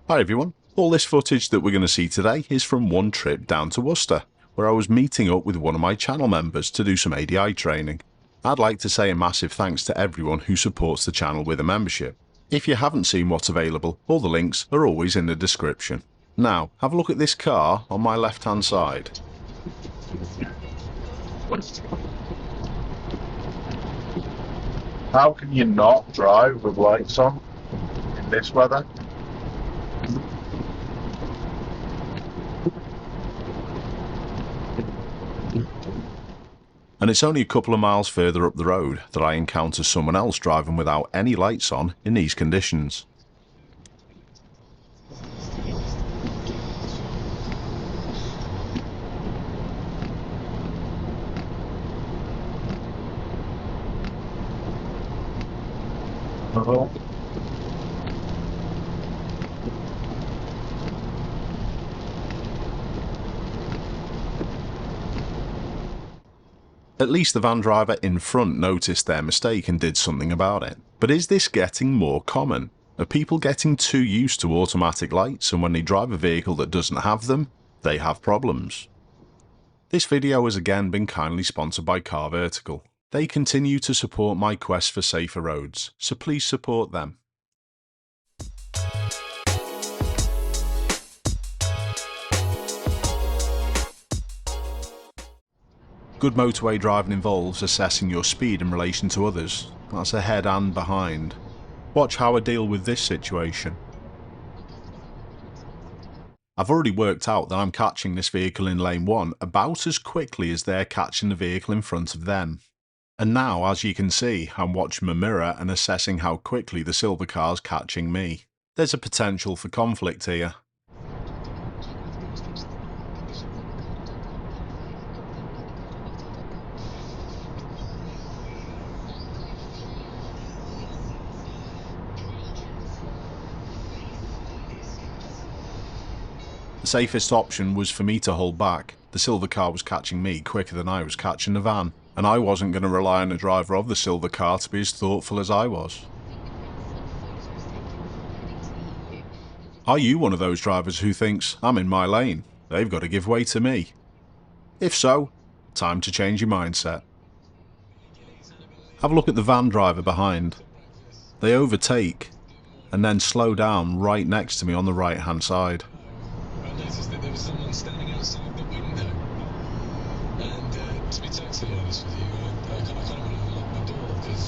Hi everyone, all this footage that we're going to see today is from one trip down to Worcester, where I was meeting up with one of my channel members to do some ADI training. I'd like to say a massive thanks to everyone who supports the channel with a membership. If you haven't seen what's available, all the links are always in the description. Now, have a look at this car on my left hand side. How can you not drive with lights on in this weather? And it's only a couple of miles further up the road that I encounter someone else driving without any lights on in these conditions. At least the van driver in front noticed their mistake and did something about it. But is this getting more common? Are people getting too used to automatic lights, and when they drive a vehicle that doesn't have them, they have problems? This video has again been kindly sponsored by Car Vertical. They continue to support my quest for safer roads, so please support them. Good motorway driving involves assessing your speed in relation to others. That's ahead and behind. Watch how I deal with this situation. I've already worked out that I'm catching this vehicle in lane 1 about as quickly as they're catching the vehicle in front of them. And now, as you can see, I'm watching my mirror and assessing how quickly the silver car's catching me. There's a potential for conflict here. The safest option was for me to hold back. The silver car was catching me quicker than I was catching the van, and I wasn't going to rely on the driver of the silver car to be as thoughtful as I was. Are you one of those drivers who thinks, I'm in my lane, they've got to give way to me? If so, time to change your mindset. Have a look at the van driver behind. They overtake, and then slow down right next to me on the right hand side. I noticed that there was someone standing outside the window, and to be totally honest with you, I kind of want to unlock my door because...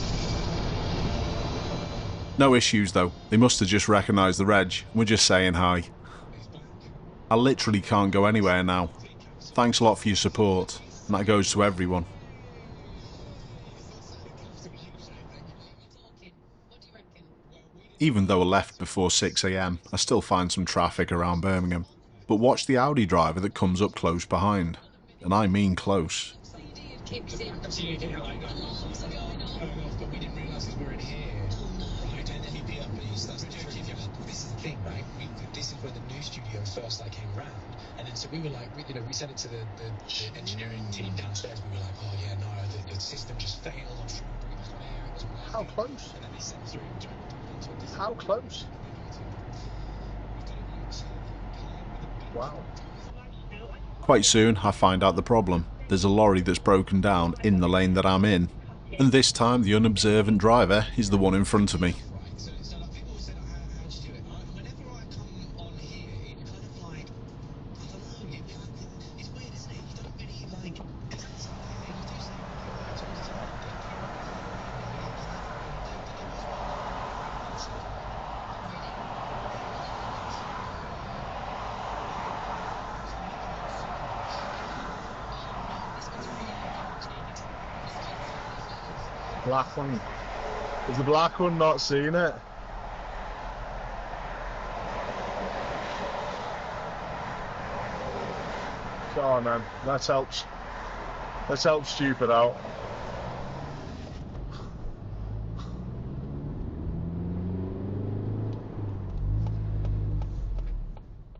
No issues though, they must have just recognised the reg, we're just saying hi. I literally can't go anywhere now. Thanks a lot for your support, and that goes to everyone. Even though I left before 6 AM, I still find some traffic around Birmingham. But watch the Audi driver that comes up close behind, and I mean close. First I came round, and then so we were like, we sent it to the engineering team downstairs. We were like, oh yeah, no, the system just failed. I'm sure it was How close? And then they sent through. How close? Wow. Quite soon I find out the problem. There's a lorry that's broken down in the lane that I'm in, and this time the unobservant driver is the one in front of me. Black one. Is the black one not seeing it? Come on, man. Let's help stupid out.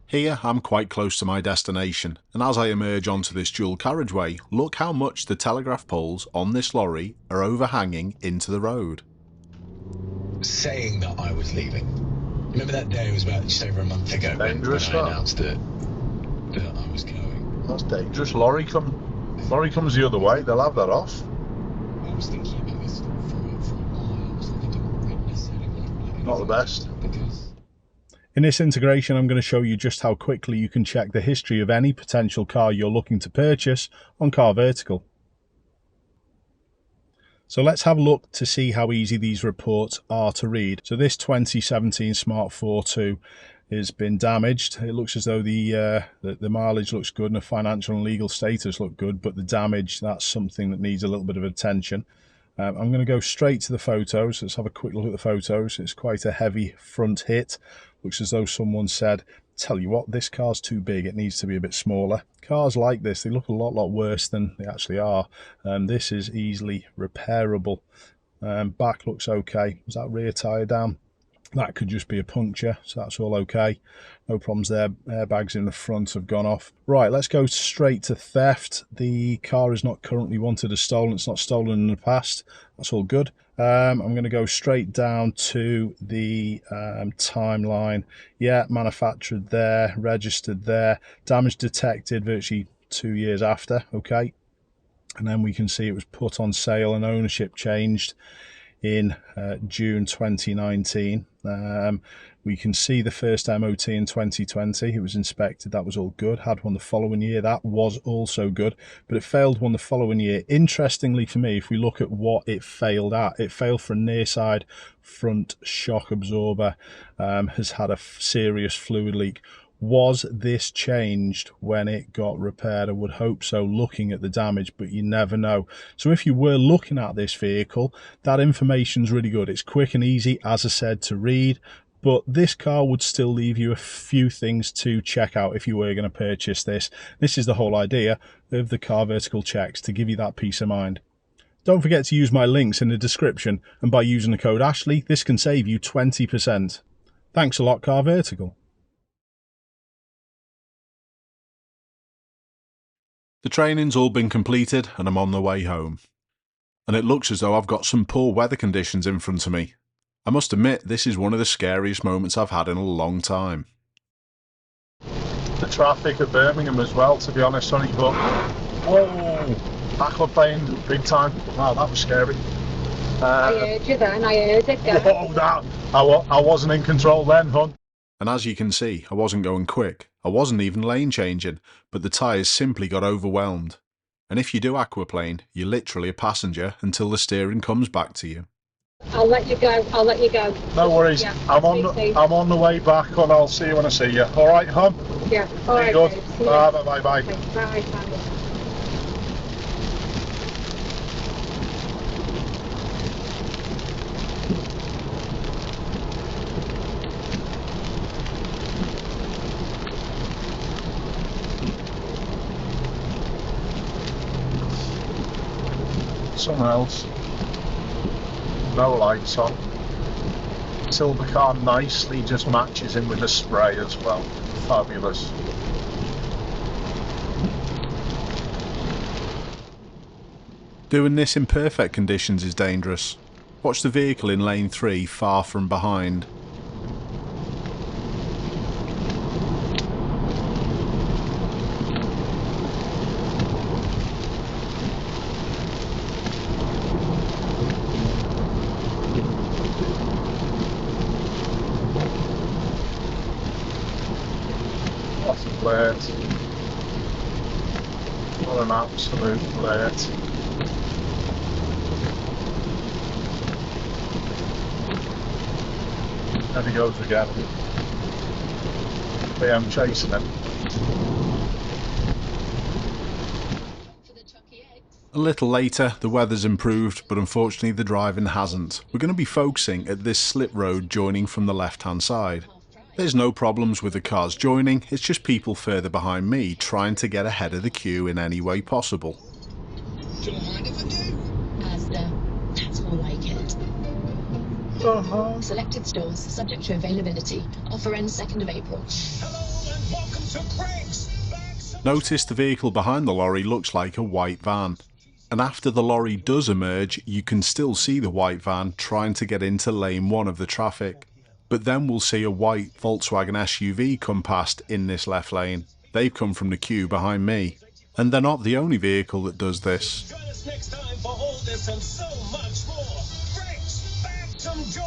Here I'm quite close to my destination, and as I emerge onto this dual carriageway, look how much the telegraph poles on this lorry are overhanging into the road. Saying that I was leaving, Remember that day? It was about just over a month ago when Dangerous, I announced that I was going. That's dangerous. Lorry comes the other way. They'll have that off. I was thinking about this for a while, so I didn't really necessarily want to. Not the best. Because In this integration, I'm going to show you just how quickly you can check the history of any potential car you're looking to purchase on Car Vertical. So let's have a look to see how easy these reports are to read. So this 2017 Smart 4.2 has been damaged. It looks as though the mileage looks good and the financial and legal status look good, but the damage, that's something that needs a little bit of attention. I'm going to go straight to the photos. Let's have a quick look at the photos. It's quite a heavy front hit. Looks as though someone said, tell you what, this car's too big, it needs to be a bit smaller. Cars like this, they look a lot worse than they actually are. This is easily repairable. Back looks okay. Is that rear tyre down? That could just be a puncture, so that's all okay. No problems there. Airbags in the front have gone off. Right, let's go straight to theft. The car is not currently wanted as stolen. It's not stolen in the past. That's all good. I'm going to go straight down to the timeline. Yeah, manufactured there, registered there, damage detected virtually 2 years after. Okay, and then we can see it was put on sale and ownership changed in June 2019. We can see the first MOT in 2020. It was inspected, that was all good. Had one the following year, that was also good, but it failed one the following year. Interestingly for me, if we look at what it failed at, it failed for a near side front shock absorber, has had a serious fluid leak. Was this changed when it got repaired? I would hope so, looking at the damage, but you never know. So if you were looking at this vehicle, that information's really good. It's quick and easy, as I said, to read, but this car would still leave you a few things to check out if you were going to purchase this. This is the whole idea of the Car Vertical checks, to give you that peace of mind. Don't forget to use my links in the description, and by using the code Ashley, this can save you 20%. Thanks a lot, Car Vertical. The training's all been completed and I'm on the way home. And it looks as though I've got some poor weather conditions in front of me. I must admit, this is one of the scariest moments I've had in a long time. The traffic at Birmingham as well, to be honest, Sonny, but whoa, aquaplane, big time. Wow, that was scary. I heard you then, I heard it go. Whoa, that, I wasn't in control then, hon. And as you can see, I wasn't going quick. I wasn't even lane changing, but the tyres simply got overwhelmed. And if you do aquaplane, you're literally a passenger until the steering comes back to you. I'll let you go, I'll let you go. No worries, Yeah, I'm on the way back, hon. I'll see you when I see you. All right, hon? Yeah, all right. Good. Babe. See you. Bye. Bye, bye. Somewhere else. No lights on. Silver car nicely just matches in with the spray as well. Fabulous. Doing this in perfect conditions is dangerous. Watch the vehicle in lane 3 far from behind. What a flirt. What an absolute flirt. There he goes again. I'm chasing him. A little later, the weather's improved, but unfortunately the driving hasn't. We're going to be focusing at this slip road joining from the left-hand side. There's no problems with the cars joining, it's just people further behind me trying to get ahead of the queue in any way possible. do you mind if I do? Asda, that's more like it. Selected stores, subject to availability. Offer ends 2nd of April. Hello and welcome to Craig's Bags. Notice the vehicle behind the lorry looks like a white van. And after the lorry does emerge, you can still see the white van trying to get into lane 1 of the traffic. But then we'll see a white Volkswagen SUV come past in this left lane. They've come from the queue behind me. And they're not the only vehicle that does this. Join us next time for all this and so much more. Brakes, back some joy.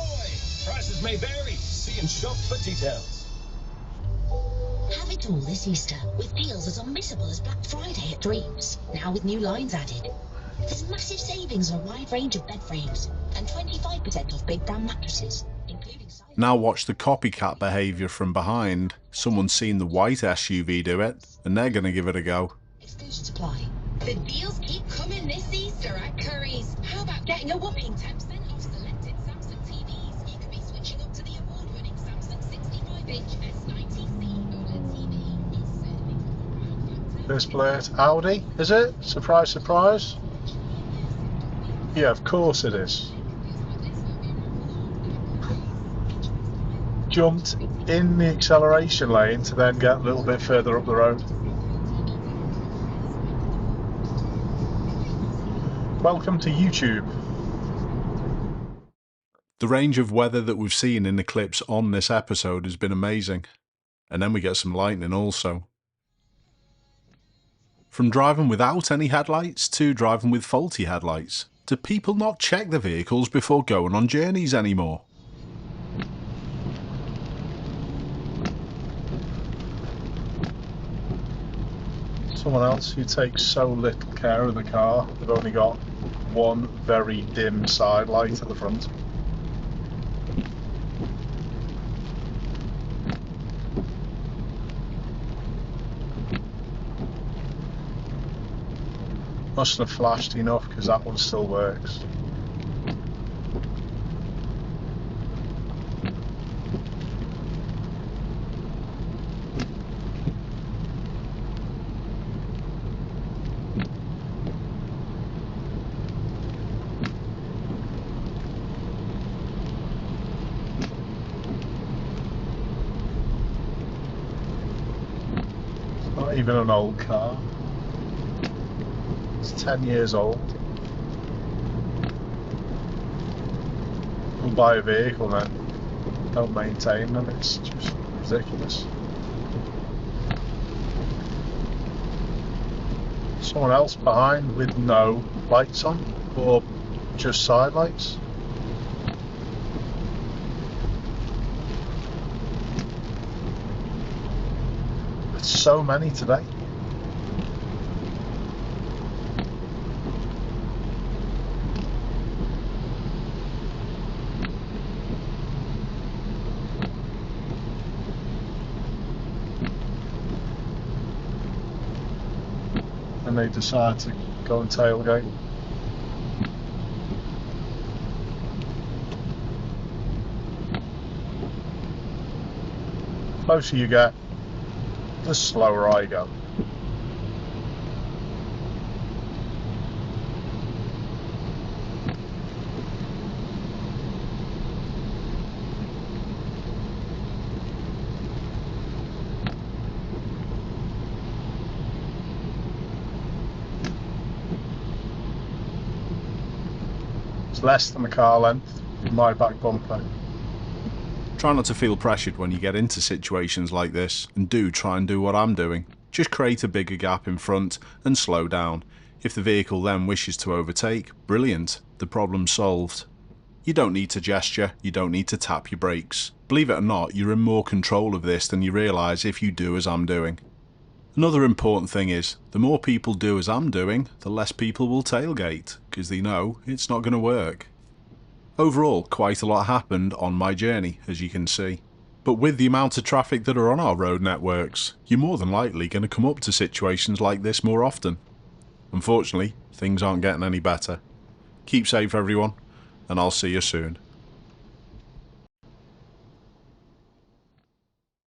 Prices may vary. See and shop for details. Have it all this Easter with deals as unmissable as Black Friday at Dreams. Now with new lines added. There's massive savings on a wide range of bed frames and 25% off big brand mattresses, including side. Now watch the copycat behaviour from behind. Someone's seen the white SUV do it, and they're going to give it a go. Exclusions apply. The deals keep coming this Easter at Curry's. How about getting a whopping 10% off selected Samsung TVs? You could be switching up to the award-winning Samsung 65-inch S90C OLED TV. It's certainly This plate, Audi, is it? Surprise, surprise. Yeah, of course it is. Jumped in the acceleration lane to then get a little bit further up the road. Welcome to YouTube. The range of weather that we've seen in the clips on this episode has been amazing. And then we get some lightning also. From driving without any headlights to driving with faulty headlights. Do people not check the vehicles before going on journeys anymore? Someone else who takes so little care of the car. They've only got one very dim side light at the front. Mustn't have flashed enough because that one still works. It's not even an old car. It's 10 years old. We'll buy a vehicle then. Don't maintain them, it's just ridiculous. Someone else behind with no lights on, or just side lights. There's so many today. And they decide to go and tailgate. The closer you get, the slower I go. Less than the car length in my back bumper. Try not to feel pressured when you get into situations like this, and do try and do what I'm doing. Just create a bigger gap in front and slow down. If the vehicle then wishes to overtake, brilliant, the problem's solved. You don't need to gesture, you don't need to tap your brakes. Believe it or not, you're in more control of this than you realise if you do as I'm doing. Another important thing is, the more people do as I'm doing, the less people will tailgate, because they know it's not going to work. Overall, quite a lot happened on my journey, as you can see. But with the amount of traffic that are on our road networks, you're more than likely going to come up to situations like this more often. Unfortunately, things aren't getting any better. Keep safe everyone, and I'll see you soon.